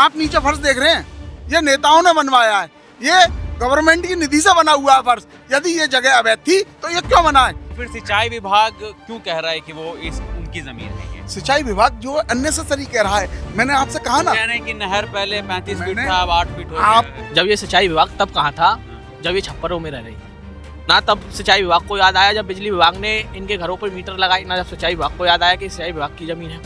आप नीचे फर्श देख रहे हैं, ये नेताओं ने बनवाया है, ये गवर्नमेंट की निधि से बना हुआ है फर्श। यदि ये जगह अवैध थी तो ये क्यों बना है? फिर सिंचाई विभाग क्यों कह रहा है कि वो इस उनकी जमीन है ये? सिंचाई विभाग जो अननेसेसरी कह रहा है, मैंने आपसे कहा ना, कह रहे हैं कि नहर पहले 35 फीट मैंने- था, अब 8 फीट हो आप- गया है। जब ये सिंचाई विभाग तब कहाँ था जब ये छप्परों में रह रही ना, तब सिंचाई विभाग को याद आया जब बिजली विभाग ने इनके घरों पर मीटर लगाए, ना जब सिंचाई विभाग को याद आया कि सिंचाई विभाग की जमीन है।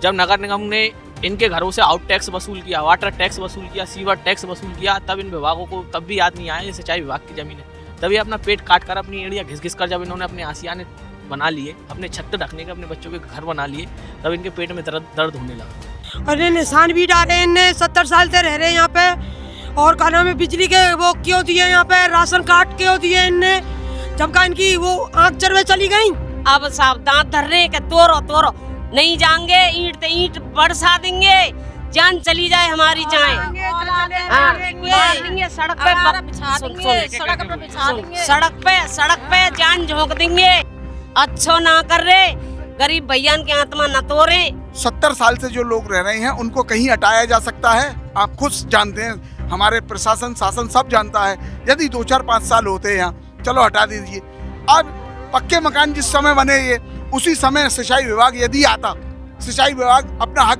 जब नगर निगम ने इनके घरों से आउट टैक्स वसूल किया, वाटर टैक्स वसूल किया, सीवर टैक्स वसूल किया, तब इन विभागों को तब भी याद नहीं आया ये सिंचाई विभाग की जमीन है। तभी अपना पेट काट कर, अपनी एड़ियाँ घिस घिस कर जब इन्होंने अपने आसियाने बना लिए, अपने छत ढकने के, अपने बच्चों के घर बना लिए, तब इनके पेट में दर्द होने लगा। और ये निशान भी डाले इनने, 70 साल से रह रहे हैं यहाँ पे। और क्या नाम है, बिजली के वो क्यों दिए यहाँ पे, राशन कार्ड क्यों दिए इनने, जब का इनकी वो आँख चरवे चली गई। अब सावधान धर रहे कि तोरो नहीं जाएंगे, ईंट ते ईंट बरसा देंगे, जान चली जाए हमारी जाए। सड़क पे जान झोंक देंगे। अच्छो ना कर रहे, गरीब भैया की आत्मा न तोड़े। 70 साल से जो लोग रह रहे हैं उनको कहीं हटाया जा सकता है? आप खुद जानते हैं, हमारे प्रशासन शासन सब जानता है। यदि 2, 4, 5 साल होते हैं यहाँ, चलो हटा दीजिए। अब पक्के मकान जिस समय बने, ये उसी समय सिंचाई विभाग यदि आता, सिंचाई विभाग अपना हक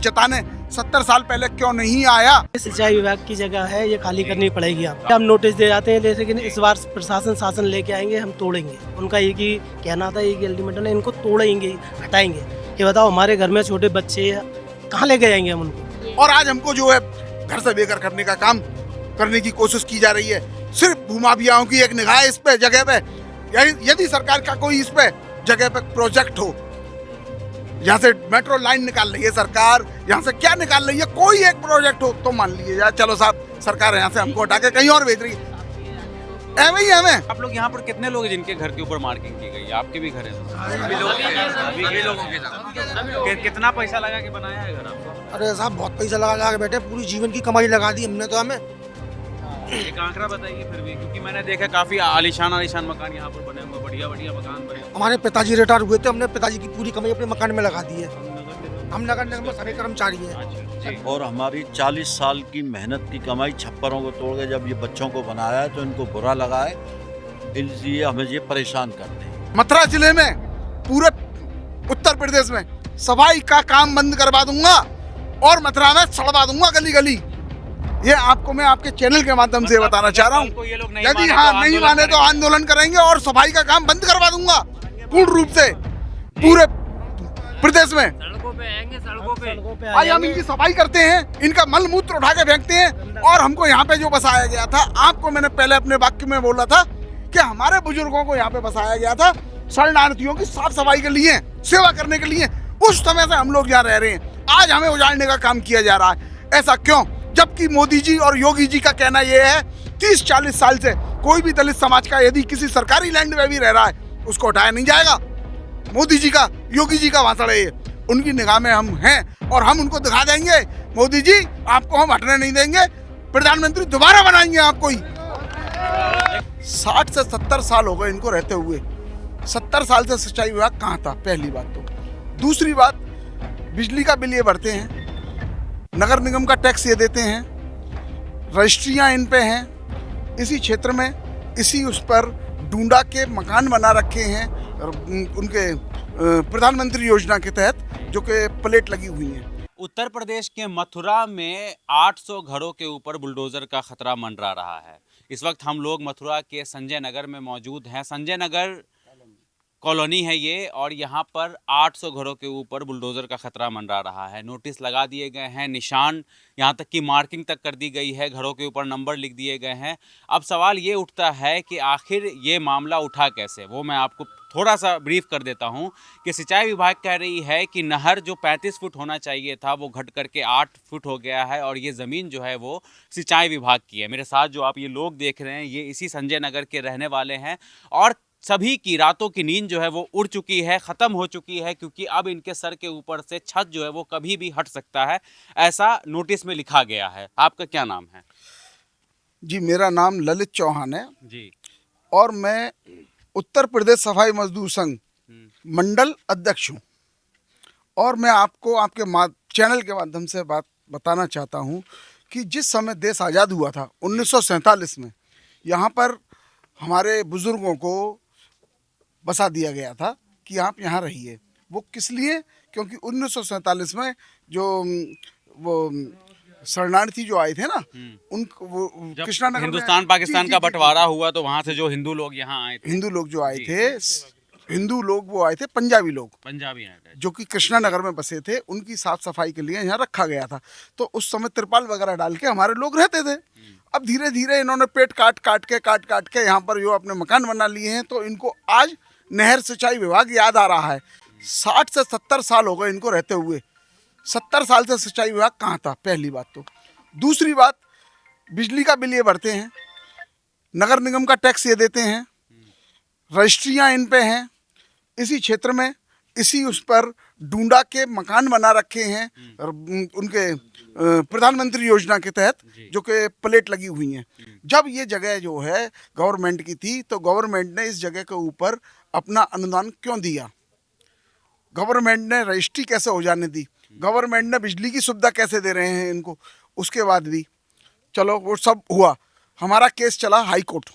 जताने 70 साल पहले क्यों नहीं आया? सिंचाई विभाग की जगह है, ये खाली करनी पड़ेगी। आपको हम नोटिस दे जाते हैं, लेकिन इस बार प्रशासन शासन लेके आएंगे, हम तोड़ेंगे। उनका एक ही कहना था, एक अल्टीमेटम है, इनको तोड़ेंगे, हटाएंगे। ये बताओ, हमारे घर में छोटे बच्चे हैं, कहाँ लेके जाएंगे हम उनको? और आज हमको जो है घर से बेघर करने का काम करने की कोशिश की जा रही है। सिर्फ भूमाफियाओं की एक निगाह इस पे जगह पे, यदि सरकार का कोई इस पे जगह पे प्रोजेक्ट हो, यहाँ से मेट्रो लाइन निकाल रही है सरकार, यहाँ से क्या निकाल रही है, कोई एक प्रोजेक्ट हो तो मान लीजिए यार, चलो साहब सरकार यहाँ से हमको हटा के कहीं और भेज रही है, ऐਵੇਂ ही हमें। आप लोग यहाँ पर कितने लोग हैं जिनके घर के ऊपर मार्किंग की गई है? आपके भी घर है? सभी लोगों के। कितना पैसा लगा के बनाया है घर आपको? अरे साहब, बहुत पैसा लगा के बैठे, पूरी जीवन की कमाई लगा दी हमने तो। हमें एक आंकड़ा बताइए फिर भी, क्योंकि मैंने देखा काफी आलीशान मकान यहाँ पर बने हुए, बढ़िया मकान बने। हमारे पिताजी रिटायर हुए थे, हमने पिताजी की पूरी कमाई अपने मकान में लगा दी है। हम नगर निगम में सभी कर्मचारी हैं। और हमारी 40 साल की मेहनत की कमाई छप्परों को तोड़ के जब ये बच्चों को बनाया है तो इनको बुरा लगा है, इसलिए हमें ये परेशान करते हैं। मथुरा जिले में, पूरे उत्तर प्रदेश में सफाई का काम बंद करवा दूंगा और मथुरा में सड़वा दूंगा गली गली। ये आपको मैं आपके चैनल के माध्यम से बताना चाह रहा हूँ। यदि नहीं माने तो आंदोलन करेंगे और सफाई का काम बंद करवा दूंगा पूर्ण रूप से पूरे प्रदेश में। सड़कों पे आज हम इनकी सफाई करते हैं, इनका मल मूत्र उठा के फेंकते हैं। और हमको यहाँ पे जो बसाया गया था, आपको मैंने पहले अपने वाक्य में बोला था कि हमारे बुजुर्गों को यहाँ पे बसाया गया था शरणार्थियों की साफ सफाई के लिए, सेवा करने के लिए। उस समय से हम लोग यहाँ रह रहे हैं, आज हमें उजाड़ने का काम किया जा रहा है। ऐसा क्यों? जबकि मोदी जी और योगी जी का कहना यह है 30-40 साल से कोई भी दलित समाज का यदि किसी सरकारी लैंड में भी रह रहा है उसको हटाया नहीं जाएगा। मोदी जी का, योगी जी का भाषण है ये। उनकी निगाह में हम हैं और हम उनको दिखा देंगे, मोदी जी आपको हम हटने नहीं देंगे, प्रधानमंत्री दोबारा बनाएंगे आपको ही। 60 से 70 साल हो गए इनको रहते हुए। 70 साल से सिंचाई विभाग कहाँ था? पहली बात तो। दूसरी बात, बिजली का बिल ये भरते हैं, नगर निगम का टैक्स ये देते हैं, रजिस्ट्रियाँ इन पे हैं, इसी क्षेत्र में इसी उस पर डूंडा के मकान बना रखे हैं उनके प्रधानमंत्री योजना के तहत, जो कि प्लेट लगी हुई हैं। उत्तर प्रदेश के मथुरा में 800 घरों के ऊपर बुलडोजर का खतरा मंडरा रहा है। इस वक्त हम लोग मथुरा के संजय नगर में मौजूद हैं। संजय नगर कॉलोनी है ये, और यहाँ पर 800 घरों के ऊपर बुलडोज़र का खतरा मंडरा रहा है। नोटिस लगा दिए गए हैं, निशान, यहाँ तक कि मार्किंग तक कर दी गई है, घरों के ऊपर नंबर लिख दिए गए हैं। अब सवाल ये उठता है कि आखिर ये मामला उठा कैसे? वो मैं आपको थोड़ा सा ब्रीफ कर देता हूँ कि सिंचाई विभाग कह रही है कि नहर जो 35 फुट होना चाहिए था वो घट करके 8 फुट हो गया है, और ये ज़मीन जो है वो सिंचाई विभाग की है। मेरे साथ जो आप ये लोग देख रहे हैं ये इसी संजय नगर के रहने वाले हैं, और सभी की रातों की नींद जो है वो उड़ चुकी है, ख़त्म हो चुकी है, क्योंकि अब इनके सर के ऊपर से छत जो है वो कभी भी हट सकता है, ऐसा नोटिस में लिखा गया है। आपका क्या नाम है? जी, मेरा नाम ललित चौहान है जी, और मैं उत्तर प्रदेश सफाई मजदूर संघ मंडल अध्यक्ष हूँ। और मैं आपको आपके चैनल के माध्यम से बात बताना चाहता हूँ कि जिस समय देश आज़ाद हुआ था 1947 में, यहाँ पर हमारे बुज़ुर्गों को बसा दिया गया था कि आप यहाँ रहिए। वो किस लिए? क्योंकि 1947 में जो वो शरणार्थी जो आए थे ना, उन वो जब कृष्णानगर में- हिंदुस्तान पाकिस्तान जी, का जी, जी, बंटवारा हुआ तो वहां से जो हिंदू लोग यहाँ आए थे, हिंदू लोग जो आए थे, हिंदू लोग वो आए थे, पंजाबी लोग पंजाबी आए थे, जो कि कृष्णानगर में बसे थे, उनकी साफ सफाई के लिए यहाँ रखा गया था। तो उस समय तिरपाल वगैरह डाल के हमारे लोग रहते थे। अब धीरे धीरे इन्होंने पेट काट काट के यहाँ पर जो अपने मकान बना लिए हैं, तो इनको आज नहर सिंचाई विभाग याद आ रहा है। 60 से 70 साल हो गए इनको रहते हुए। 70 साल से सिंचाई विभाग कहाँ था, पहली बात तो। दूसरी बात, बिजली का बिल ये भरते हैं, नगर निगम का टैक्स ये देते हैं, रजिस्ट्रियाँ इन पे हैं, इसी क्षेत्र में इसी उस पर डूंडा के मकान बना रखे हैं और उनके प्रधानमंत्री योजना के तहत, जो कि प्लेट लगी हुई हैं। जब ये जगह जो है गवर्नमेंट की थी, तो गवर्नमेंट ने इस जगह के ऊपर अपना अनुदान क्यों दिया? गवर्नमेंट ने रजिस्ट्री कैसे हो जाने दी? गवर्नमेंट ने बिजली की सुविधा कैसे दे रहे हैं इनको? उसके बाद भी चलो वो सब हुआ, हमारा केस चला हाई कोर्ट।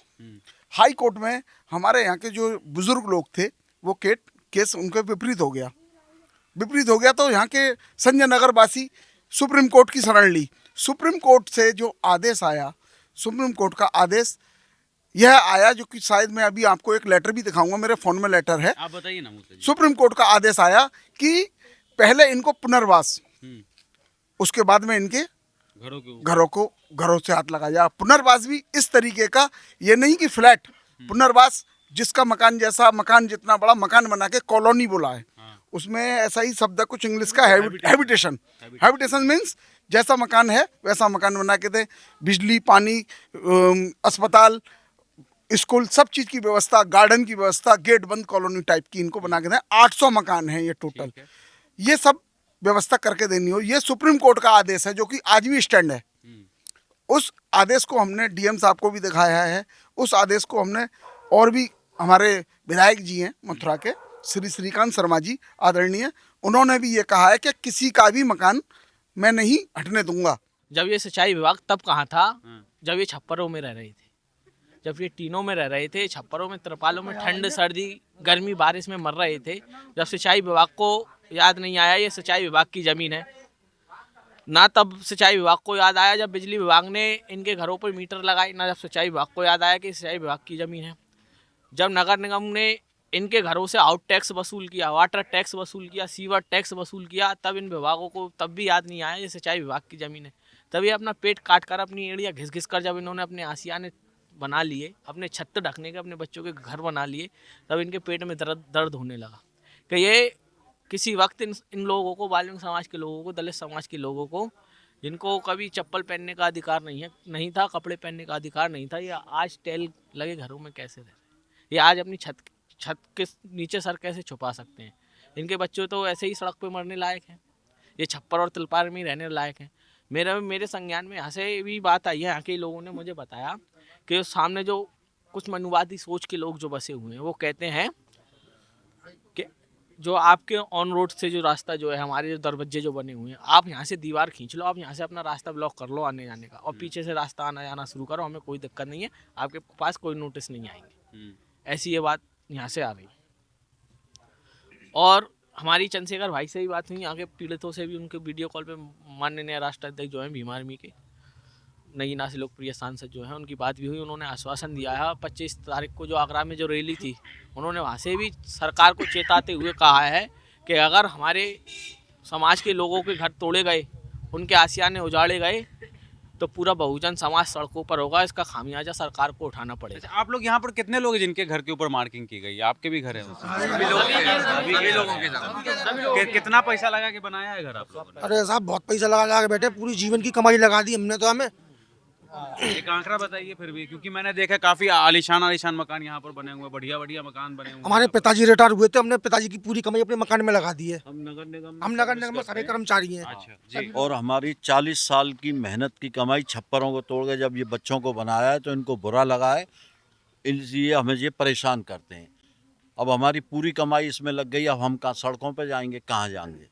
हाई कोर्ट में हमारे यहाँ के जो बुजुर्ग लोग थे, वो केस उनके विपरीत हो गया। तो यहाँ के संजय नगर वासी सुप्रीम कोर्ट की शरण ली। सुप्रीम कोर्ट से जो आदेश आया, सुप्रीम कोर्ट का आदेश यह आया, जो कि शायद मैं अभी आपको एक लेटर भी दिखाऊंगा, मेरे फ़ोन में लेटर है। आप बताइए ना मुझसे। सुप्रीम कोर्ट का आदेश आया कि पहले इनको पुनर्वास, उसके बाद में इनके घरों से हाथ लगाया जाए। पुनर्वास भी इस तरीके का, ये नहीं कि फ्लैट, पुनर्वास जिसका मकान जैसा, मकान जितना बड़ा मकान बना के कॉलोनी बोला है, उसमें ऐसा ही शब्द है कुछ इंग्लिश का, हैबिटेशन मीन्स जैसा मकान है वैसा मकान बना के दे। बिजली, पानी, अस्पताल, स्कूल, सब चीज़ की व्यवस्था, गार्डन की व्यवस्था, गेट बंद कॉलोनी टाइप की इनको बना के दें। 800 मकान हैं ये टोटल, ये सब व्यवस्था करके देनी हो। ये सुप्रीम कोर्ट का आदेश है, जो कि आज भी स्टैंड है। उस आदेश को हमने डीएम साहब को भी दिखाया है। उस आदेश को हमने, और भी हमारे विधायक जी हैं मथुरा के, श्री श्रीकांत शर्मा जी आदरणीय, उन्होंने भी ये कहा है कि किसी का भी मकान मैं नहीं हटने दूंगा। जब ये सिंचाई विभाग तब कहाँ था, जब ये छप्परों में रह रहे थे, जब ये टीनों में रह रहे थे, छप्परों में, तिरपालों में, ठंड सर्दी गर्मी बारिश में मर रहे थे। जब सिंचाई विभाग को याद नहीं आया ये सिंचाई विभाग की ज़मीन है, ना तब सिंचाई विभाग को याद आया जब बिजली विभाग ने इनके घरों पर मीटर लगाए, ना जब सिंचाई विभाग को याद आया कि सिंचाई विभाग की ज़मीन है। जब नगर निगम ने इनके घरों से आउट टैक्स वसूल किया, वाटर टैक्स वसूल किया, सीवर टैक्स वसूल किया, तब इन विभागों को तब भी याद नहीं आया ये सिंचाई विभाग की ज़मीन है। तभी अपना पेट काट कर, अपनी एड़ियाँ घिस घिस कर जब इन्होंने अपने आसियाने बना लिए, अपने छत ढकने के, अपने बच्चों के घर बना लिए, तब इनके पेट में दर्द होने लगा कि ये किसी वक्त इन लोगों को, बाल्मीकि समाज के लोगों को, दलित समाज के लोगों को, जिनको कभी चप्पल पहनने का अधिकार नहीं था, कपड़े पहनने का अधिकार नहीं था, ये आज टेल लगे घरों में कैसे रह रहे हैं? ये आज अपनी छत के नीचे सर कैसे छुपा सकते हैं? इनके बच्चे तो ऐसे ही सड़क पे मरने लायक हैं, ये छप्पर और तिलपार में ही रहने लायक हैं। मेरे संज्ञान में यहाँ से भी बात आई है, यहाँ के लोगों ने मुझे बताया कि सामने जो कुछ मनुवादी सोच के लोग जो बसे हुए हैं, वो कहते हैं कि जो आपके ऑन रोड से जो रास्ता जो है, हमारे जो दरवाजे जो बने हुए हैं, आप यहाँ से दीवार खींच लो, आप यहाँ से अपना रास्ता ब्लॉक कर लो आने जाने का, और पीछे से रास्ता आना जाना शुरू करो, हमें कोई दिक्कत नहीं है, आपके पास कोई नोटिस नहीं आएंगे। ऐसी ये बात यहाँ से आ रही। और हमारी चंद्रशेखर भाई से भी बात हुई, यहाँ के पीड़ितों से भी, उनके वीडियो कॉल पे माननीय राष्ट्राध्यक्ष जो हैं भीम आर्मी के, नगीना से लोकप्रिय सांसद जो हैं, उनकी बात भी हुई। उन्होंने आश्वासन दिया है 25 तारीख को जो आगरा में जो रैली थी, उन्होंने वहाँ से भी सरकार को चेताते हुए कहा है कि अगर हमारे समाज के लोगों के घर तोड़े गए, उनके आसियाने उजाड़े गए, तो पूरा बहुजन समाज सड़कों पर होगा, इसका खामियाजा सरकार को उठाना पड़ेगा। आप लोग यहाँ पर कितने लोग हैं जिनके घर के ऊपर मार्किंग की गई? आपके भी घर है? सभी लोगों के साथ। कितना पैसा लगा के बनाया है घर आप लोगों ने? अरे साहब बहुत पैसा लगा के बैठे, पूरी जीवन की कमाई लगा दी हमने तो। हमें एक आंकड़ा बताइए फिर भी, क्योंकि मैंने देखा काफी आलीशान मकान यहाँ पर बने हुए, बढ़िया मकान बने हुए। हमारे पिताजी रिटायर हुए थे, हमने पिताजी की पूरी कमाई अपने मकान में लगा दी है। हम नगर निगम में सारे कर्मचारी हैं। अच्छा जी। और हमारी 40 साल की मेहनत की कमाई छप्परों को तोड़ के जब ये बच्चों को बनाया है, तो इनको बुरा लगा है, इसलिए हमें ये परेशान करते हैं। अब हमारी पूरी कमाई इसमें लग गई, अब हम कहाँ सड़कों पर जाएंगे, कहाँ जाएंगे?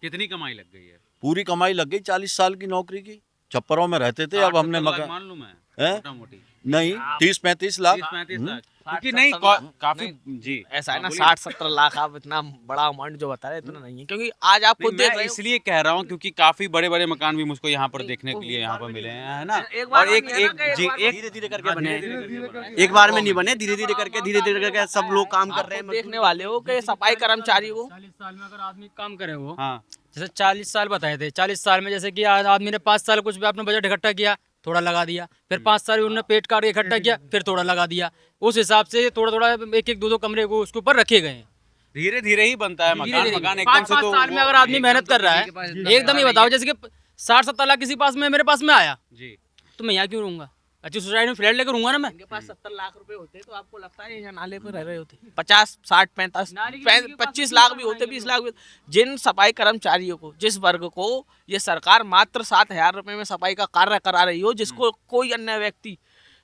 कितनी कमाई लग गई है? पूरी कमाई लग गई 40 साल की नौकरी की। छप्परों में रहते थे, अब हमने मकान मान लूं मैं हैं? मोटा मोटी नहीं 30-35 लाख। 30-35 लाख साठ क्योंकि नहीं सत्तर काफी नहीं, जी ऐसा है ना, बोलिए। 60-70 लाख आप इतना बड़ा अमाउंट जो बता रहे हैं इतना नहीं है, क्योंकि आज आप नहीं, खुद देख मैं रहे हो। इसलिए कह रहा हूँ क्योंकि काफी बड़े बड़े मकान भी मुझको यहाँ पर देखने के लिए यहाँ पर मिले हैं, है ना। एक बार और में एक नहीं है ना एक कि जी एक बार में एक धीरे-धीरे करके हाँ, बने धीरे-धीरे करके हैं। एक बार में नहीं बने, धीरे-धीरे करके सब लोग काम कर रहे आप हैं। देखने वाले हो कि सफाई कर्मचारी को 40 साल में अगर आदमी काम करे वो, हाँ जैसे 40 साल बताए थे, 40 साल में जैसे कि आज आदमी ने 5 साल कुछ भी अपना बजट इकट्ठा किया, थोड़ा लगा दिया, फिर 5 साल उन्होंने पेट काट के इकट्ठा किया, फिर थोड़ा लगा दिया, उस हिसाब से थोड़ा थोड़ा एक एक दो दो कमरे को उसके ऊपर रखे गए हैं। धीरे धीरे ही बनता है मकान। मकान एकदम पाँच से तो साल में अगर आदमी मेहनत कर रहा है, एकदम ही बताओ जैसे कि 60-70 लाख किसी पास में मेरे पास में आया, जी तो मैं यहाँ क्यों रहूंगा? अच्छी सोसाइटी में फ्लैट लेकर रहूंगा ना मैं। इनके पास 70 लाख रुपए होते तो आपको लगता है ये नाले पे रह रहे होते? 50, 60, 65, 25 लाख भी होते, 20 लाख भी होते। जिन सफाई कर्मचारियों को, जिस वर्ग को ये सरकार मात्र 7,000 रुपए में सफाई का कार्य करा रही हो, जिसको कोई अन्य व्यक्ति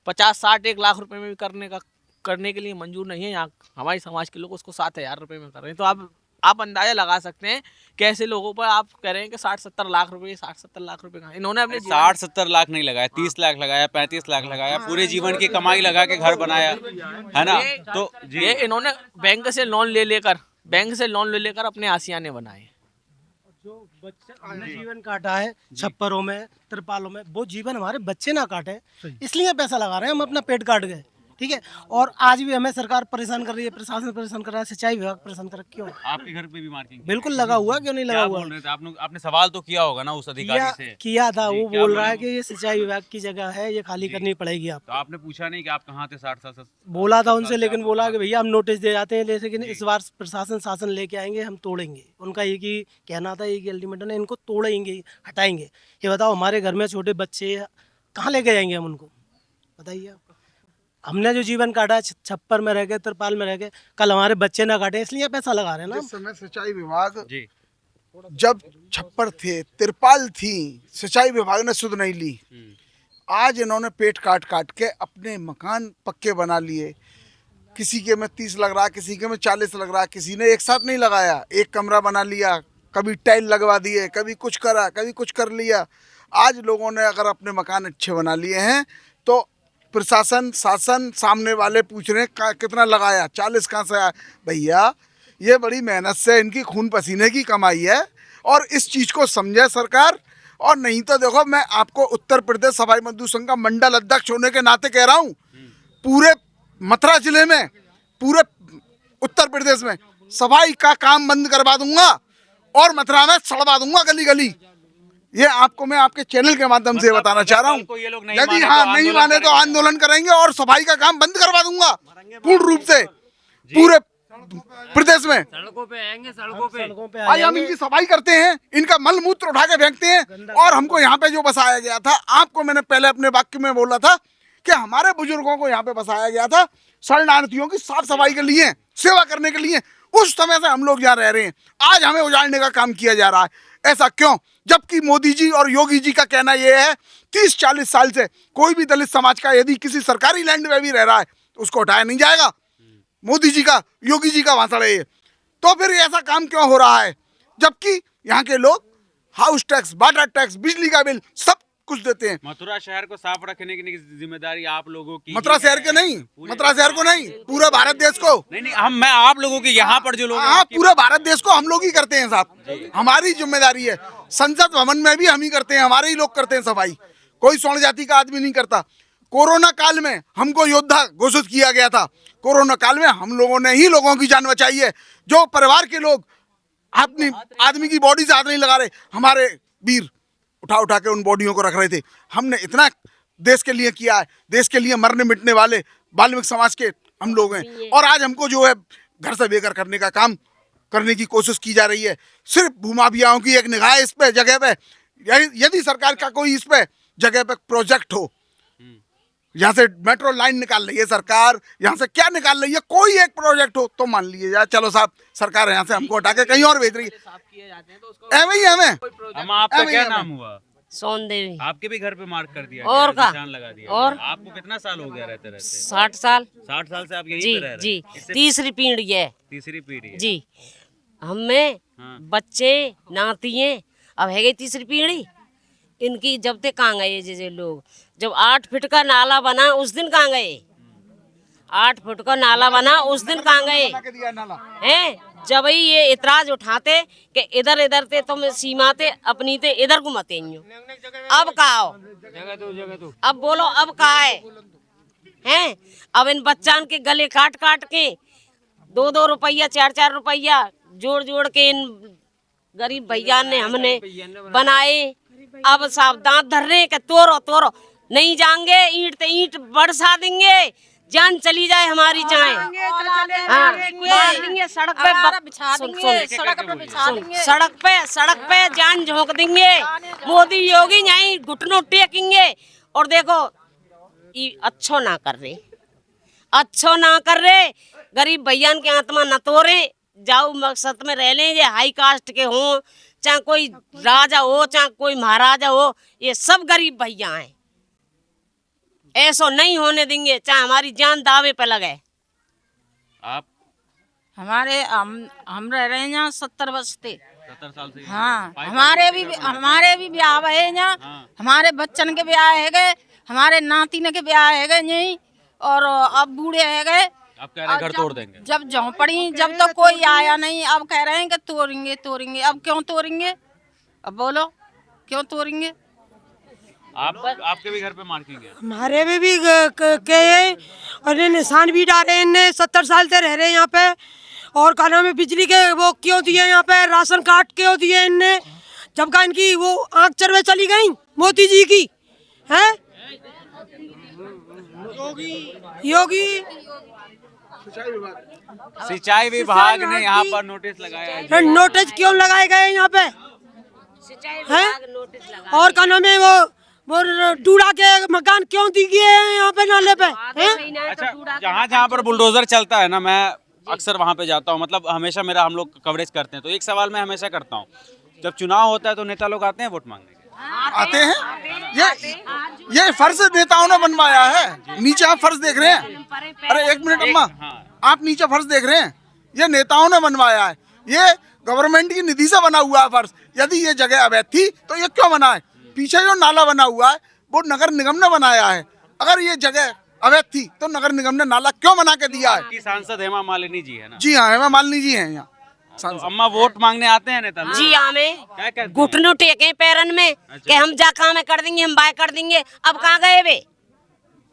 50, 60, 1 लाख रुपए में भी करने के लिए मंजूर नहीं है, यहाँ हमारे समाज के लोग उसको 7,000 रुपए में कर रहे हैं। तो आप अंदाजा लगा सकते हैं कैसे लोगों पर आप कह रहे हैं कि 60-70 लाख रुपए, 60-70 लाख रुपए का इन्होंने अपने 60-70 लाख नहीं लगाया, 30 लाख लगाया, 35 लाख लगाया, पूरे जीवन की कमाई लगा के घर बनाया, है ना। तो ये इन्होंने बैंक से लोन ले लेकर अपने आशियाने बनाए। जो बच्चे हमने जीवन काटा है छप्परों में, तिरपालों में, वो जीवन हमारे बच्चे ना काटे, इसलिए पैसा लगा रहे हैं। हम अपना पेट काट गए, ठीक है। और आज भी हमें सरकार परेशान कर रही है, प्रशासन परेशान कर रहा है, सिंचाई विभाग परेशान कर रहा है। क्यों? आपके घर पे भी मार्किंग बिल्कुल लगा हुआ, क्यों नहीं लगा क्या हुआ? बोल रहे थे आपने सवाल तो किया होगा ना उस अधिकारी से? किया था, जी, वो क्या बोल रहा बोले है कि ये सिंचाई विभाग की जगह है, ये खाली करनी पड़ेगी तो आपको। आपने पूछा नहीं कि आप कहाँ थे 60 साल से? बोला था उनसे, लेकिन बोला कि भैया हम नोटिस दे जाते हैं, लेकिन इस बार प्रशासन शासन लेके आएंगे, हम तोड़ेंगे। उनका एक ही कहना था, एक अल्टीमेटम है, इनको तोड़ेंगे, हटाएंगे। ये बताओ, हमारे घर में छोटे बच्चे कहाँ लेके जाएंगे हम उनको? बताइए आप। हमने जो जीवन काटा है छप्पर में रह गए, तिरपाल में रह गए, कल हमारे बच्चे ना काटे, इसलिए पैसा लगा रहे हैं ना। जिस समय सिंचाई विभाग जी जब छप्पर थे, तिरपाल थी, सिंचाई विभाग ने सुध नहीं ली। आज इन्होंने पेट काट काट के अपने मकान पक्के बना लिए। किसी के में 30 लग रहा, किसी के में 40 लग रहा, किसी ने एक साथ नहीं लगाया, एक कमरा बना लिया, कभी टाइल लगवा दिए, कभी कुछ करा, कभी कुछ कर लिया। आज लोगों ने अगर अपने मकान अच्छे बना लिए हैं तो प्रशासन शासन सामने वाले पूछ रहे हैं कितना लगाया, 40 कहाँ से आया? भैया ये बड़ी मेहनत से इनकी खून पसीने की कमाई है और इस चीज़ को समझे सरकार। और नहीं तो देखो, मैं आपको उत्तर प्रदेश सफाई मजदूर संघ का मंडल अध्यक्ष होने के नाते कह रहा हूँ, पूरे मथुरा जिले में, पूरे उत्तर प्रदेश में सफाई का काम बंद करवा दूंगा और मथुरा में सड़वा दूंगा गली गली। ये आपको मैं आपके चैनल के माध्यम से बताना चाह रहा हूँ। यदि हाँ नहीं माने तो आंदोलन करेंगे और सफाई का काम बंद करवा दूंगा पूर्ण रूप से पूरे प्रदेश में। सड़कों पे आएंगे, सड़कों पे आज हम इनकी सफाई करते हैं, इनका मल मूत्र उठा के फेंकते हैं। और हमको यहाँ पे जो बसाया गया था, आपको मैंने पहले अपने वाक्य में बोला था कि हमारे बुजुर्गों को यहाँ पे बसाया गया था शरणार्थियों की साफ सफाई के लिए, सेवा करने के लिए। उस समय से हम लोग यहाँ रह रहे हैं, आज हमें उजाड़ने का काम किया जा रहा है। ऐसा क्यों? जबकि मोदी जी और योगी जी का कहना यह है 30-40 साल से कोई भी दलित समाज का यदि किसी सरकारी लैंड में भी रह रहा है तो उसको हटाया नहीं जाएगा। मोदी जी का, योगी जी का भाषण है ये। तो फिर ऐसा काम क्यों हो रहा है? जबकि यहाँ के लोग हाउस टैक्स, वाटर टैक्स, बिजली का बिल सब कुछ देते हैं। मथुरा शहर को साफ रखने की जिम्मेदारी आप लोगों की। मथुरा शहर के नहीं, मथुरा शहर को नहीं, पूरे भारत देश को। नहीं मैं आप लोगों के यहाँ पर जो लोग, हाँ, पूरे भारत देश को हम लोग ही करते हैं साहब, हमारी जिम्मेदारी है। संसद भवन में भी हम ही करते हैं, हमारे ही लोग करते हैं सफाई, कोई स्वर्ण जाति का आदमी नहीं करता। कोरोना काल में हमको योद्धा घोषित किया गया था। कोरोना काल में हम लोगों ने ही लोगों की जान बचाई है। जो परिवार के लोग अपनी आदमी की बॉडी से हाथ नहीं लगा रहे, हमारे वीर उठा उठा के उन बॉडियों को रख रहे थे। हमने इतना देश के लिए किया है, देश के लिए मरने मिटने वाले वाल्मीकि समाज के हम लोग हैं। और आज हमको जो है घर से बेघर करने का काम करने की कोशिश की जा रही है। सिर्फ भूमाफियाओं की एक निगाह इस पे जगह पे, यदि सरकार का कोई इस पे जगह पे प्रोजेक्ट हो, यहाँ से मेट्रो लाइन निकाल रही है सरकार, यहाँ से क्या निकाल रही है, कोई एक प्रोजेक्ट हो तो मान लीजिए यार, चलो साहब सरकार यहाँ से हमको हटा के कहीं और भेज रही है। ऐਵੇਂ ही हमें हम आपका क्या नाम हुआ? सोन देवी। आपके भी घर पे मार्क कर दिया और गया, का? निशान लगा दिया और? गया। आपको कितना साल हो गया रहते रहते? 60 साल। 60 साल से आप यहीं जी पे रह रहे हैं? जी, इससे तीसरी पीढ़ी है तीसरी पीढ़ी है। जी। हमें हाँ। बच्चे नातिए अब है गई तीसरी पीढ़ी इनकी। जब तक कहाँ गए जे लोग, जब 8 फीट का नाला बना उस दिन कहाँ गए, 8 फुट का नाला बना उस दिन कहाँ गए हैं। जब ही ये इतराज उठाते कि इधर इधर ते तुम सीमा ते अपनी ते इधर घुमाते अब कहा हो, अब बोलो अब कहा है हैं। अब इन बच्चान के गले काट काट के 2-2 रुपया 4-4 रुपया जोड़ जोड़ के इन गरीब भैया ने हमने बनाए। अब साहब दांत धर रहे कि तोड़ो तोड़ो, नहीं जाएंगे ईंट ते ईंट बरसा देंगे, जान चली जाए हमारी चाहे। हाँ, देंगे सड़क पे सड़क पे जान झोंक देंगे। मोदी योगी यहीं घुटनों टेकेंगे। और देखो अच्छो ना कर रहे, अच्छो ना कर रहे, गरीब भैया की आत्मा न तोड़े। जाओ मकसद में रह लें, ये हाई कास्ट के हों, चाहे कोई राजा हो चाहे कोई महाराजा हो, ये सब गरीब भैया हैं। ऐसा नहीं होने देंगे, चाहे हमारी जान दावे पे लगे। आप हम रह रहे हैं यहाँ 70 वर्ष से। 70 साल से? हाँ, हमारे भी ब्याह है यहाँ। हाँ। हमारे बच्चन के ब्याह है गए, हमारे नातिन के ब्याह है गए यहीं, और अब बूढ़े है गए। अब कह रहे हैं घर तोड़ देंगे। जब झोंपड़ी जब तो कोई आया नहीं, अब कह रहे हैं कि तोड़ेंगे तोड़ेंगे। अब क्यों तोड़ेंगे, अब बोलो क्यों तोड़ेंगे। आपके भी घर पे मार्किंग है? हमारे में भी के और निशान भी डाले इनने। 70 साल से रह रहे हैं यहाँ पे। और क्या नाम है, बिजली के वो क्यों दिए यहाँ पे, राशन कार्ड क्यों दिए इनने, जबकि इनकी वो आँख चरवे चली गई मोदी जी की है। योगी सिंचाई विभाग ने यहाँ पर नोटिस लगाया है। नोटिस क्यों लगाए गए यहाँ पे हैं? और क्या नाम है वो टूड़ा के मकान क्यों दी गए हैं यहाँ पे नाले पे हैं? अच्छा, जहाँ पर बुलडोजर चलता है ना, मैं अक्सर वहाँ पे जाता हूँ, मतलब हमेशा मेरा हम लोग कवरेज करते हैं, तो एक सवाल मैं हमेशा करता हूँ, जब चुनाव होता है तो नेता लोग आते हैं वोट मांगने के? आते हैं। ये फर्ज नेताओं ने बनवाया है। नीचे आप फर्ज देख रहे हैं, अरे एक मिनट अम्मा, आप नीचे फर्ज देख रहे हैं, ये नेताओं ने बनवाया है। ये गवर्नमेंट की निधि से बना हुआ है फर्ज। यदि ये जगह अवैध थी तो ये क्यों बना है? पीछे जो नाला बना हुआ है वो नगर निगम ने बनाया है। अगर ये जगह अवैध थी तो नगर निगम ने नाला क्यों बना के दिया है? की सांसद हेमा मालिनी जी है ना? जी हाँ, हेमा मालिनी जी हैं यहाँ। तो अम्मा वोट मांगने आते हैं नेता लोग? जी हमें घुटनों टेके पैरन में कि हम जा काम में कर देंगे, हम बाय कर देंगे। अब कहाँ गए वे,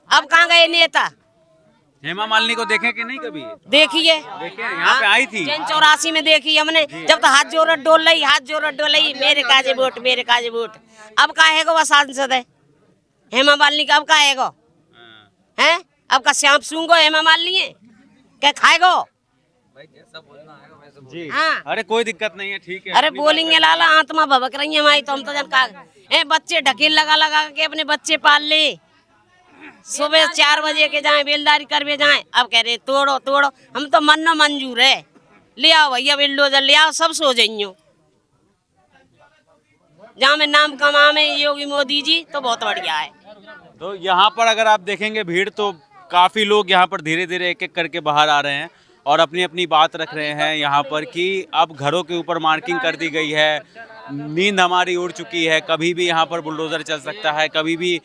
अब कहाँ गए नेता? हेमा मालिनी को देखे कि नहीं कभी? देखिए यहाँ पे आई थी, जन 84 में देखी हमने, जब तो हाथ जोड़ डोल रही, हाथ जोड़ डोल रही, मेरे काजे वोट मेरे काजे वोट। अब कहा है वो सांसद है हेमा मालिनी का, अब कहा है गो हैं? अब का श्याम सूंगो हेमा मालिनी है क्या खाएगो? जी हाँ। अरे कोई दिक्कत नहीं है, ठीक है। अरे बोलेंगे लाला, आत्मा भबक रही है हमारी, तो हम तो जन बच्चे ढकेल लगा लगा के अपने बच्चे पाल ले। सुबह 4 बजे के जाए बेलदारी करवे जाए, अब कह रहे तोड़ो तोड़ो। हम तो मन न मंजूर है, ले आओ भैया बिल्डोजर ले आओ, सब सो जाइयो। जहाँ में नाम कमावे योगी मोदी जी तो बहुत बढ़िया है। तो यहाँ पर अगर आप देखेंगे भीड़, तो काफ़ी लोग यहाँ पर धीरे धीरे एक एक करके बाहर आ रहे हैं और अपनी अपनी बात रख रहे हैं यहाँ पर कि अब घरों के ऊपर मार्किंग कर दी गई है, नींद हमारी उड़ चुकी है, कभी भी यहाँ पर बुलडोज़र चल सकता है, कभी भी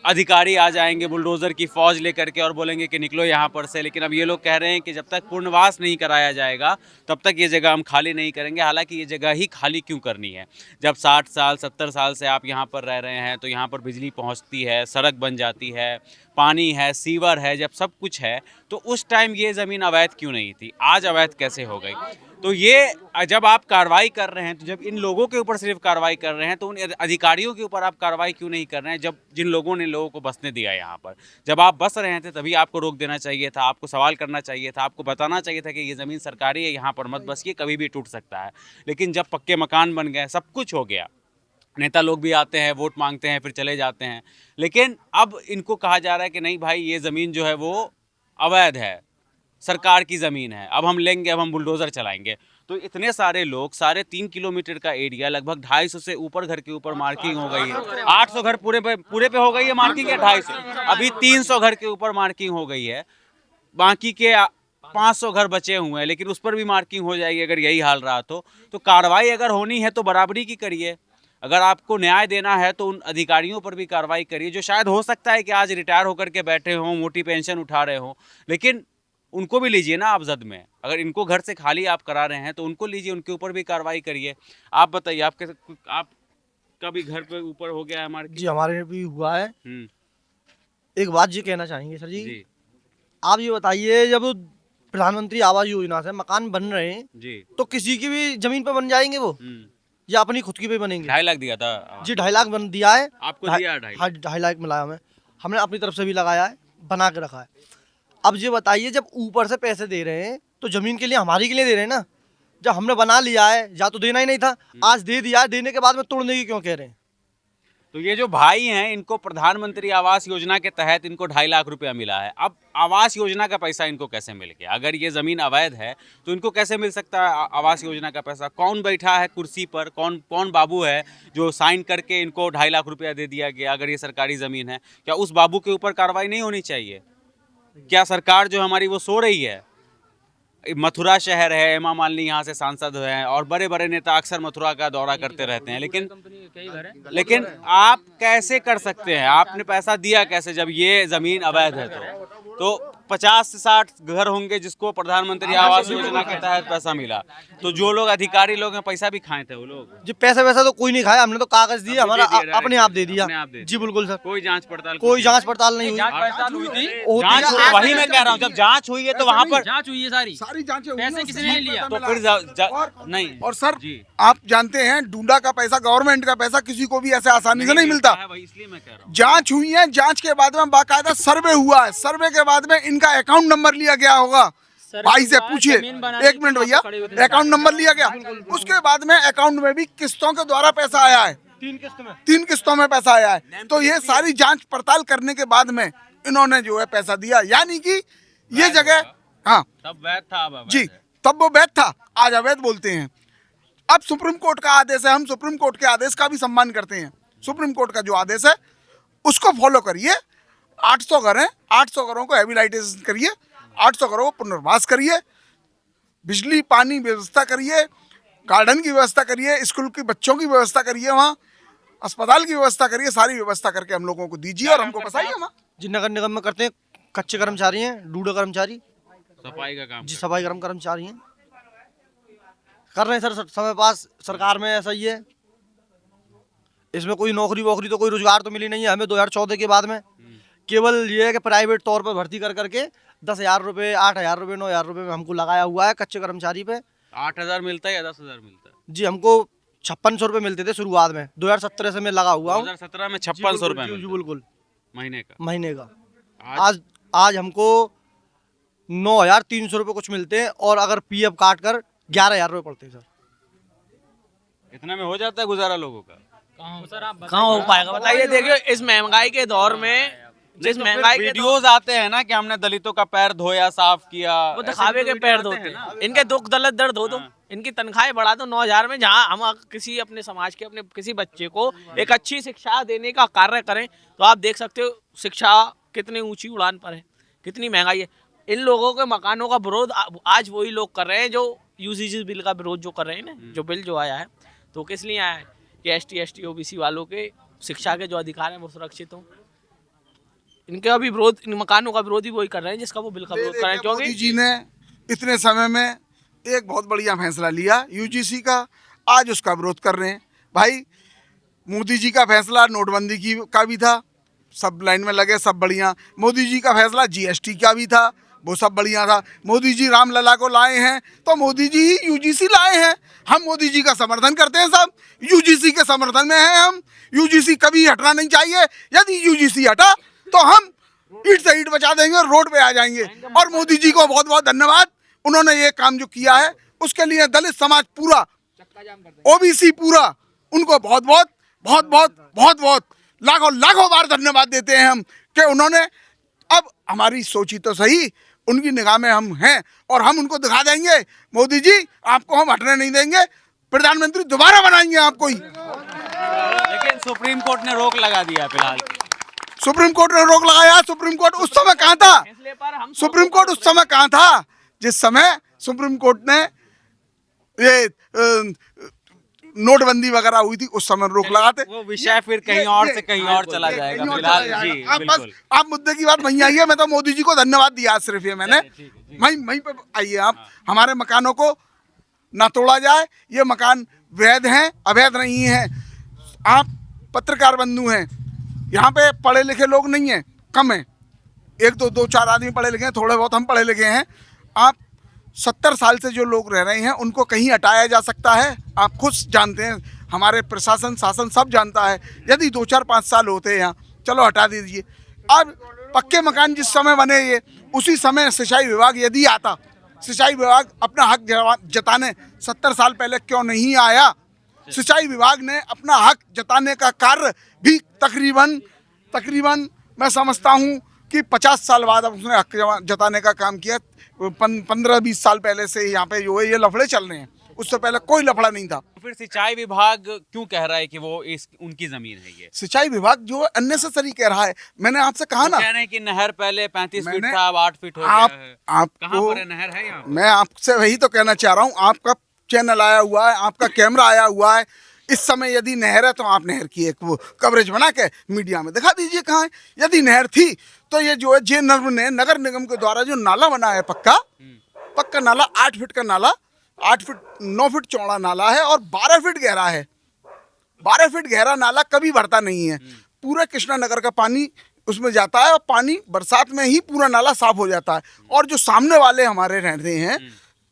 अधिकारी आ जाएंगे बुलडोज़र की फौज लेकर के और बोलेंगे कि निकलो यहाँ पर से। लेकिन अब ये लोग कह रहे हैं कि जब तक पुनर्वास नहीं कराया जाएगा तब तक ये जगह हम खाली नहीं करेंगे। हालांकि ये जगह ही खाली क्यों करनी है, जब 60 साल 70 साल से आप यहाँ पर रह रहे हैं, तो यहाँ पर बिजली पहुँचती है, सड़क बन जाती है, पानी है, सीवर है, जब सब कुछ है, तो उस टाइम ये ज़मीन अवैध क्यों नहीं थी? आज अवैध कैसे हो गई? तो ये जब आप कार्रवाई कर रहे हैं, तो जब इन लोगों के ऊपर सिर्फ कार्रवाई कर रहे हैं, तो उन अधिकारियों के ऊपर आप कार्रवाई क्यों नहीं कर रहे हैं? जब जिन लोगों ने लोगों को बसने दिया यहाँ पर, जब आप बस रहे थे तभी आपको रोक देना चाहिए था, आपको सवाल करना चाहिए था, आपको बताना चाहिए था कि ये ज़मीन सरकारी है, यहाँ पर मत बसिए, कभी भी टूट सकता है। लेकिन जब पक्के मकान बन गए, सब कुछ हो गया, नेता लोग भी आते हैं, वोट मांगते हैं, फिर चले जाते हैं, लेकिन अब इनको कहा जा रहा है कि नहीं भाई, ये ज़मीन जो है वो अवैध है, सरकार की ज़मीन है, अब हम लेंगे, अब हम बुलडोज़र चलाएंगे। तो इतने सारे लोग, 3.5 किलोमीटर का एरिया, लगभग 250 से ऊपर घर के ऊपर मार्किंग हो गई है। 800 घर पूरे पे हो गई है मार्किंग, या 250? अभी 300 घर के ऊपर मार्किंग हो गई है, बाकी के 500 घर बचे हुए हैं, लेकिन उस पर भी मार्किंग हो जाएगी अगर यही हाल रहा तो कार्रवाई अगर होनी है तो बराबरी की करिए। अगर आपको न्याय देना है तो उन अधिकारियों पर भी कार्रवाई करिए, जो शायद हो सकता है कि आज रिटायर होकर के बैठे हों, मोटी पेंशन उठा रहे हों, लेकिन उनको भी लीजिए ना आप जद में। अगर इनको घर से खाली आप करा रहे हैं तो उनको लीजिए, उनके ऊपर भी कार्रवाई करिए। आप बताइए, आपका भी घर पे ऊपर हो गया है हमारे? जी हमारे भी हुआ है। एक बात ये कहना चाहेंगे सर जी, आप ये बताइए, जब प्रधानमंत्री आवास योजना से मकान बन रहे हैं जी, तो किसी की भी जमीन पे बन जाएंगे वो, या अपनी खुद की पे बनेंगे? 2.5 लाख दिया था जी 2.5 लाख बन दिया है। आपको, दिया है 2.5 हाँ 2.5 लाख मिला हमें, हमने अपनी तरफ से भी लगाया है, बना के रखा है। अब ये बताइए, जब ऊपर से पैसे दे रहे हैं तो जमीन के लिए हमारी के लिए दे रहे हैं ना। जब हमने बना लिया है, या तो देना ही नहीं था, आज दे दिया है, देने के बाद में तोड़ने की क्यों कह रहे हैं? तो ये जो भाई हैं, इनको प्रधानमंत्री आवास योजना के तहत इनको 2.5 लाख रुपया मिला है। अब आवास योजना का पैसा इनको कैसे मिल गया? अगर ये ज़मीन अवैध है तो इनको कैसे मिल सकता है आवास योजना का पैसा? कौन बैठा है कुर्सी पर, कौन बाबू है जो साइन करके इनको 2.5 लाख रुपया दे दिया गया? अगर ये सरकारी ज़मीन है, क्या उस बाबू के ऊपर कार्रवाई नहीं होनी चाहिए? क्या सरकार जो हमारी वो सो रही है? मथुरा शहर है, हेमा मालिनी यहाँ से सांसद हैं और बड़े बड़े नेता अक्सर मथुरा का दौरा करते रहते हैं, लेकिन आप कैसे कर सकते हैं? आपने पैसा दिया कैसे जब ये ज़मीन अवैध है? तो 50 से 60 घर होंगे जिसको प्रधानमंत्री आवास योजना के तहत पैसा मिला, तो जो लोग अधिकारी लोग हैं पैसा भी खाए थे वो लोग? जी पैसा वैसा तो कोई नहीं खाया, हमने तो कागज दिए, हमारा अपने आप दे दिया। जी बिल्कुल सर, कोई जांच पड़ताल नहीं हुई। वही मैं कह रहा हूँ, जब जांच हुई है तो वहाँ पर जांच हुई है, सारी जांचें हुई हैं, पैसे किसी ने नहीं लिया। तो फिर नहीं। और सर आप जानते हैं, डूडा का पैसा, गवर्नमेंट का पैसा किसी को भी ऐसे आसानी से नहीं मिलता। इसलिए मैं कह रहा हूँ, जांच हुई है, जांच के बाद में बाकायदा सर्वे हुआ है, सर्वे के बाद में इनका अकाउंट नंबर लिया गया होगा। भाई से पूछिए, 1 मिनट भैया, अकाउंट नंबर लिया गया, उसके बाद में अकाउंट में भी किस्तों के द्वारा पैसा आया है, 3 किस्तों में पैसा आया है। तो ये सारी जांच पड़ताल करने के बाद में इन्होंने जो है पैसा दिया, यानी कि ये जगह, हाँ तब वैध था, अब अवैध जी है। तब वो वैध था, आज अवैध बोलते हैं। अब सुप्रीम कोर्ट का आदेश है, हम सुप्रीम कोर्ट के आदेश का भी सम्मान करते हैं। सुप्रीम कोर्ट का जो आदेश है उसको फॉलो करिए। 800 घर हैं, 800 घरों को हैबिलिटेशन करिए, 800 घरों को पुनर्वास करिए, बिजली पानी व्यवस्था करिए, गार्डन की व्यवस्था करिए, स्कूल के बच्चों की व्यवस्था करिए, वहाँ अस्पताल की व्यवस्था करिए, सारी व्यवस्था करके हम लोगों को दीजिए और हमको बसाइए वहाँ। जी नगर निगम में करते हैं, कच्चे कर्मचारी हैं, डूडा कर्मचारी, सफाई का काम। जी सफाई कर्मचारी हैं, कर रहे हैं सर समय पास। सरकार में ऐसा ही है, इसमें कोई नौकरी वोकरी तो कोई रोजगार तो मिली नहीं है हमें 2014 के बाद में। केवल ये है कि प्राइवेट तौर पर भर्ती कर करके 10,000 रुपये, 8,000 रुपये, 9,000 रुपये में हमको लगाया हुआ है कच्चे कर्मचारी पे। 8,000 मिलता है या 10,000 मिलता है? जी हमको 5600 रुपये मिलते थे शुरुआत में, 2017 से मैं लगा हुआ हूँ। 2017 में 5600 रुपये बिल्कुल महीने का। आज हमको 9,300 रुपये कुछ मिलते हैं, और अगर पीएफ काट कर 11,000 रुपये पड़ते हैं सर। इतना में हो जाता है गुजारा लोगों का? कहाँ हो पाएगा बताइए? देखिए इस महंगाई के दौर में, जिस महंगाई के वीडियोस आते हैं ना कि हमने दलितों का पैर धोया, साफ किया, वो दिखावे के पैर धोते हैं। इनके दुख दर्द धो दो, इनकी तनख्वाहें बढ़ा दो 9,000 में। जहाँ हम किसी अपने समाज के अपने किसी बच्चे को एक अच्छी शिक्षा देने का कार्य करें तो आप देख सकते हो शिक्षा कितनी ऊंची उड़ान पर है, कितनी महंगाई है। इन लोगों के मकानों का विरोध आज वही लोग कर रहे हैं जो यूजीसी बिल का विरोध जो कर रहे हैं ना, जो बिल जो आया है, तो किस लिए आया है कि ST OBC वालों के शिक्षा के जो अधिकार हैं वो सुरक्षित हों। इनका भी विरोध, इन मकानों का विरोध ही वही कर रहे हैं जिसका वो बिल का विरोध कर रहे हैं। क्योंकि मोदी जी ने इतने समय में एक बहुत बढ़िया फैसला लिया UGC का, आज उसका विरोध कर रहे हैं। भाई मोदी जी का फैसला नोटबंदी का भी था, सब लाइन में लगे, सब बढ़िया। मोदी जी का फैसला GST का भी था, वो सब बढ़िया था। मोदी जी रामलला को लाए हैं तो मोदी जी ही UGC लाए हैं। हम मोदी जी का समर्थन करते हैं, सब UGC के समर्थन में हैं हम। UGC कभी हटना नहीं चाहिए, यदि UGC हटा तो हम ईंट से ईंट बचा देंगे, रोड पे आ जाएंगे। और मोदी जी को बहुत बहुत धन्यवाद, उन्होंने ये काम जो किया है उसके लिए दलित समाज पूरा, OBC पूरा, उनको बहुत बहुत लाखों बार धन्यवाद देते हैं हम कि उन्होंने, अब हमारी सोची तो सही, उनकी निगाह में हम हैं और हम उनको दिखा देंगे मोदी जी आपको हम हटने नहीं देंगे, प्रधानमंत्री दोबारा बनाएंगे आपको ही। लेकिन सुप्रीम कोर्ट ने रोक लगा दिया फिलहाल। सुप्रीम कोर्ट ने रोक लगाया। सुप्रीम कोर्ट उस समय कहाँ था? सुप्रीम कोर्ट उस समय कहाँ था जिस समय सुप्रीम कोर्ट ने ये नोटबंदी वगैरह हुई थी उस समय रोक लगाते। वो विषय फिर कहीं और से कहीं और चला जाएगा कहीं और फिलहाल। चला जी जाएगा। आप बिल्कुल। बस आप मुद्दे की बात वहीं आइए। मैं तो मोदी जी को धन्यवाद दिया सिर्फ ये मैंने, वहीं पे आइए आप। हमारे मकानों को ना तोड़ा जाए, ये मकान वैध हैं, अवैध नहीं है। आप पत्रकार बंधु हैं, यहाँ पे पढ़े लिखे लोग नहीं हैं, कम हैं, एक दो चार आदमी पढ़े लिखे हैं, थोड़े बहुत हम पढ़े लिखे हैं। आप 70 साल से जो लोग रह रहे हैं उनको कहीं हटाया जा सकता है? आप खुद जानते हैं, हमारे प्रशासन शासन सब जानता है। यदि 2-4-5 साल होते हैं यहाँ, चलो हटा दीजिए। अब पक्के मकान जिस समय बने ये, उसी समय सिंचाई विभाग यदि आता, सिंचाई विभाग अपना हक जताने 70 साल पहले क्यों नहीं आया? सिंचाई विभाग ने अपना हक जताने का कार्य भी तकरीबन मैं समझता हूँ कि 50 साल बाद अब उसने हक जताने का काम किया। 15-20 साल पहले से यहाँ पे जो है ये लफड़े चल रहे हैं, उससे पहले कोई लफड़ा नहीं था। फिर सिंचाई विभाग क्यों कह रहा है कि वो उनकी जमीन है ये? सिंचाई विभाग जो है अननेसेसरी कह रहा है। मैंने आपसे कहा ना, कह रहे हैं कि नहर पहले 35 फीट मैंने था, अब 8 फीट हो गया है। आपको कहाँ पर है नहर? है यहाँ? मैं आपसे वही तो कहना चाह रहा हूँ। आपका चैनल आया हुआ है, आपका कैमरा आया हुआ है, इस समय यदि नहर है तो आप नहर की एक वो कवरेज बना के मीडिया में दिखा दीजिए कहाँ है। यदि नहर थी तो ये जो है जे-नर्व ने नगर निगम के द्वारा जो नाला बना है पक्का नाला, 8 फीट का नाला, 9 फीट चौड़ा नाला है और 12 फीट गहरा है। 12 फीट गहरा नाला कभी भरता नहीं है। पूरे कृष्णा नगर का पानी उसमें जाता है और पानी बरसात में ही पूरा नाला साफ हो जाता है। और जो सामने वाले हमारे रहते हैं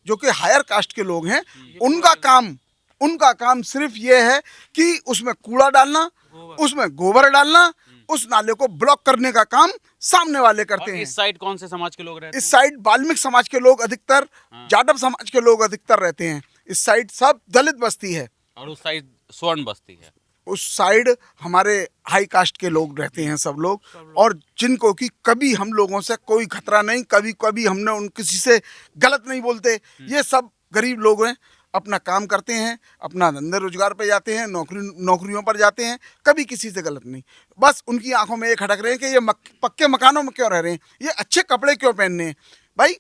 जो कि हायर कास्ट के लोग हैं, उनका काम सिर्फ ये है कि उसमें कूड़ा डालना, उसमें गोबर डालना, उस नाले को ब्लॉक करने का काम सामने वाले करते हैं। इस साइड कौन से समाज के लोग रहते हैं? इस साइड वाल्मीकि समाज के लोग अधिकतर, जाटव समाज के लोग अधिकतर रहते हैं। इस साइड सब दलित बस्ती है और उस साइड स्वर्ण बस्ती है। उस साइड हमारे हाई कास्ट के लोग रहते हैं सब लोग, और जिनको कि कभी हम लोगों से कोई खतरा नहीं, कभी हमने उन किसी से गलत नहीं बोलते। ये सब गरीब लोग हैं, अपना काम करते हैं, अपना धंधे रोजगार पे जाते हैं, नौकरियों पर जाते हैं, कभी किसी से गलत नहीं। बस उनकी आंखों में ये खटक रहे हैं कि ये पक्के मकानों में क्यों रह रहे हैं, ये अच्छे कपड़े क्यों पहनने हैं। भाई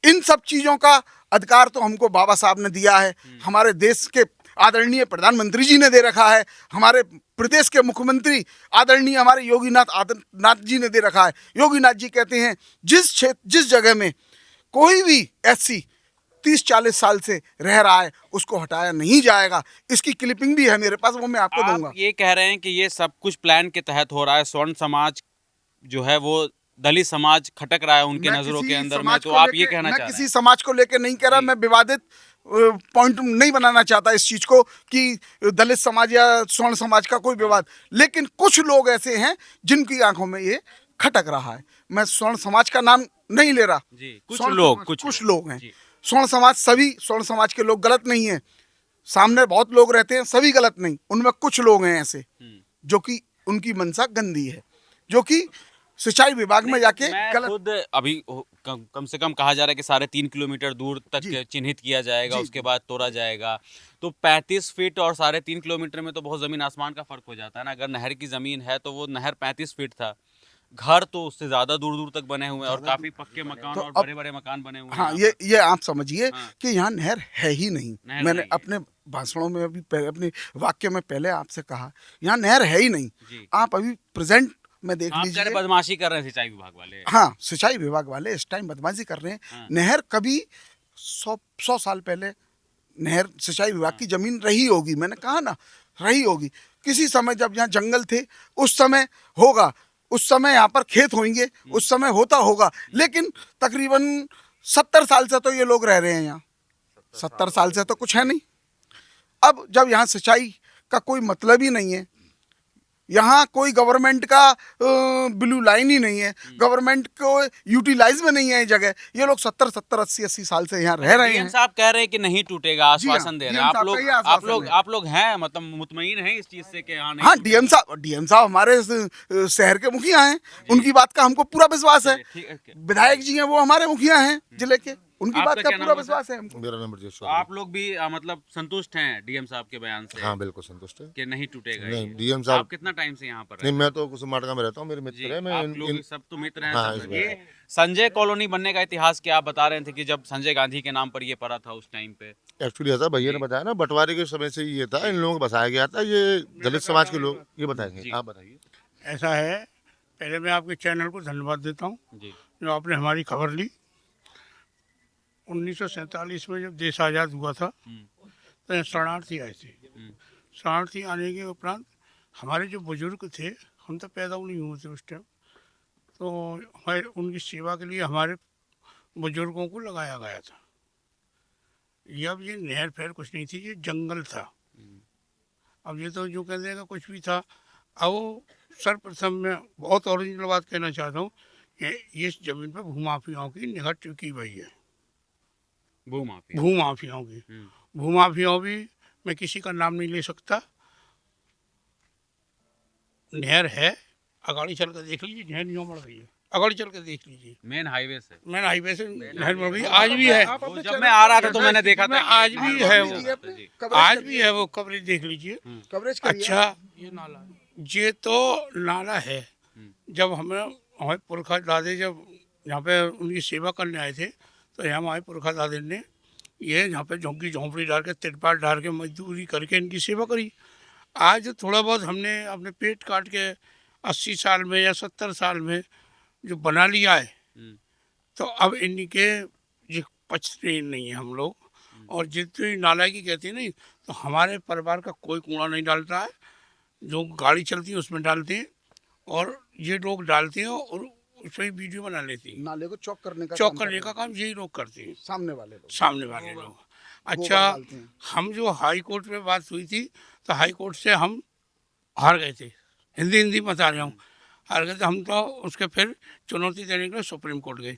इन सब चीज़ों का अधिकार तो हमको बाबा साहब ने दिया है, हमारे देश के आदरणीय प्रधानमंत्री जी ने दे रखा है, हमारे प्रदेश के मुख्यमंत्री आदरणीय हमारे योगीनाथ आदित्यनाथ जी ने दे रखा है। योगीनाथ जी कहते हैं जिस जगह में कोई भी एससी 30-40 साल से रह रहा है उसको हटाया नहीं जाएगा। इसकी क्लिपिंग भी है मेरे पास, वो मैं आपको दूंगा। ये कह रहे हैं कि ये सब कुछ प्लान के तहत हो रहा है, स्वर्ण समाज जो है वो दलित समाज खटक रहा है उनके नजरों के अंदर में, तो आप ये कहना चाह रहे हैं? किसी समाज को लेकर नहीं कह रहा, मैं विवादित पॉइंट नहीं बनाना चाहता इस चीज को कि दलित समाज या स्वर्ण समाज का कोई विवाद, लेकिन कुछ लोग ऐसे हैं जिनकी आंखों में ये खटक रहा है। मैं स्वर्ण समाज का नाम नहीं ले रहा जी, कुछ लोग हैं। स्वर्ण समाज, सभी स्वर्ण समाज के लोग गलत नहीं है, सामने बहुत लोग रहते हैं, सभी गलत नहीं, उनमें कुछ लोग हैं ऐसे जो कि उनकी मंशा गंदी है, जो कि सिंचाई विभाग में जाके गलत। खुद अभी कम से कम कहा जा रहा है कि 3.5 किलोमीटर दूर तक चिन्हित किया जाएगा, उसके बाद तोड़ा जाएगा। तो 35 फीट और 3.5 किलोमीटर में तो बहुत जमीन आसमान का फर्क हो जाता है ना। अगर नहर की जमीन है तो वो नहर 35 फीट था, घर तो उससे ज्यादा दूर तक बने हुए हैं और काफी पक्के मकान और बड़े मकान बने हुए हैं। हाँ, ये आप समझिए कि यहाँ नहर है ही नहीं। मैंने अपने भाषणों में अभी अपने वाक्य में पहले आपसे कहा, यहाँ नहर है ही नहीं। आप अभी प्रेजेंट में देख लीजिए, बदमाशी कर रहे हैं सिंचाई विभाग वाले। हाँ, सिंचाई विभाग वाले इस टाइम बदमाशी कर रहे हैं। नहर कभी 100 साल पहले नहर सिंचाई विभाग की जमीन रही होगी, मैंने कहा ना, रही होगी। किसी समय जब यहाँ जंगल थे उस समय होगा, उस समय यहाँ पर खेत होंगे, उस समय होता होगा, लेकिन तकरीबन 70 साल से तो ये लोग रह रहे हैं यहाँ। 70 साल से तो कुछ है नहीं। अब जब यहाँ सिंचाई का कोई मतलब ही नहीं है, यहाँ कोई गवर्नमेंट का ब्लू लाइन ही नहीं है, गवर्नमेंट को यूटिलाइज में नहीं है ये जगह, ये लोग 70, 80 साल से यहाँ रह रहे हैं। साहब कह रहे हैं कि नहीं टूटेगा, आश्वासन दे रहे हैं। आप लोग हैं मतलब मुतमईन हैं इस चीज से कि हाँ नहीं? हाँ, डीएम साहब हमारे शहर के मुखिया हैं, उनकी बात का हमको पूरा विश्वास है। विधायक जी हैं, वो हमारे मुखिया हैं जिले के। उनकी आपका बात का क्या पूरा नाम है, विश्वास है हमको। मेरा नाम ब्रजेश आप लोग भी मतलब संतुष्ट हैं डीएम साहब के बयान से हाँ बिल्कुल संतुष्ट है। कि नहीं टूटेगा नहीं ये? डीएम साहब आप कितना टाइम से यहाँ पर नहीं रहते मैं तो कुसुमाटका में रहता हूँ, मेरे जी, मित्र है। मैं आप लोग सब तो मित्र हैं हाँ, सब इस हैं। बार। ये संजय कॉलोनी बनने का इतिहास क्या आप बता रहे थे कि जब संजय गांधी के नाम पर ये पड़ा था उस टाइम पे? एक्चुअली ऐसा भैया ने बताया ना, बंटवारे के समय से ये था, इन लोगों को बसाया गया था, ये दलित समाज के लोग ये बताएंगे। आप बताइए। ऐसा है, पहले मैं आपके चैनल को धन्यवाद देता हूँ जी जो आपने हमारी खबर ली। 1947 में जब देश आज़ाद हुआ था तो यहाँ शरणार्थी आए थे। शरणार्थी आने के उपरांत हमारे जो बुजुर्ग थे, हम तो पैदा नहीं हुए थे उस टाइम, तो हमारे उनकी सेवा के लिए हमारे बुजुर्गों को लगाया गया था। अब ये नहर फहर कुछ नहीं थी, ये जंगल था। अब ये तो जो कहने का कुछ भी था। अब सर्वप्रथम मैं बहुत ओरिजिनल बात कहना चाहता हूँ कि इस जमीन पर भूमाफियाओं की निगाह टिकी हुई है। भूमाफियाओं की भूमाफियाओं भी, मैं किसी का नाम नहीं ले सकता। नहर है, अगाड़ी चल कर देख लीजिए, नहर यूँ बढ़ गई है, अगाड़ी चल कर देख लीजिए, मेन हाईवे से नहर बढ़ गई। आज भी है, जब मैं आ रहा था तो मैंने देखा था आज भी है वो, आज भी है वो, कवरेज देख लीजिए। कवरेज अच्छा, ये तो नाला है। जब हमारे पुरखा दादे जब यहाँ पे उनकी सेवा करने आए थे तो यहाँ हमारे पुरखा दादे ने ये यहाँ पे झोंकी झोंपड़ी डाल के, तिरपाल डाल के, मजदूरी करके इनकी सेवा करी। आज थोड़ा बहुत हमने अपने पेट काट के 80 साल में या 70 साल में जो बना लिया है, तो अब इनके ये पचते नहीं है हम लोग। और जितनी नालायकी कहती है नहीं, तो हमारे परिवार का कोई कूड़ा नहीं डालता है, जो गाड़ी चलती है उसमें डालते हैं, और ये लोग डालते हैं और उसमें वीडियो बना लेते हैं। नाले को चौक करने का काम यही लोग करते हैं, सामने वाले लोग। अच्छा, हम जो हाई कोर्ट में बात हुई थी, तो हाई कोर्ट से हम हार गए थे। हिंदी बता रहा हूँ, हार गए थे हम, तो उसके फिर चुनौती देने के लिए सुप्रीम कोर्ट गए।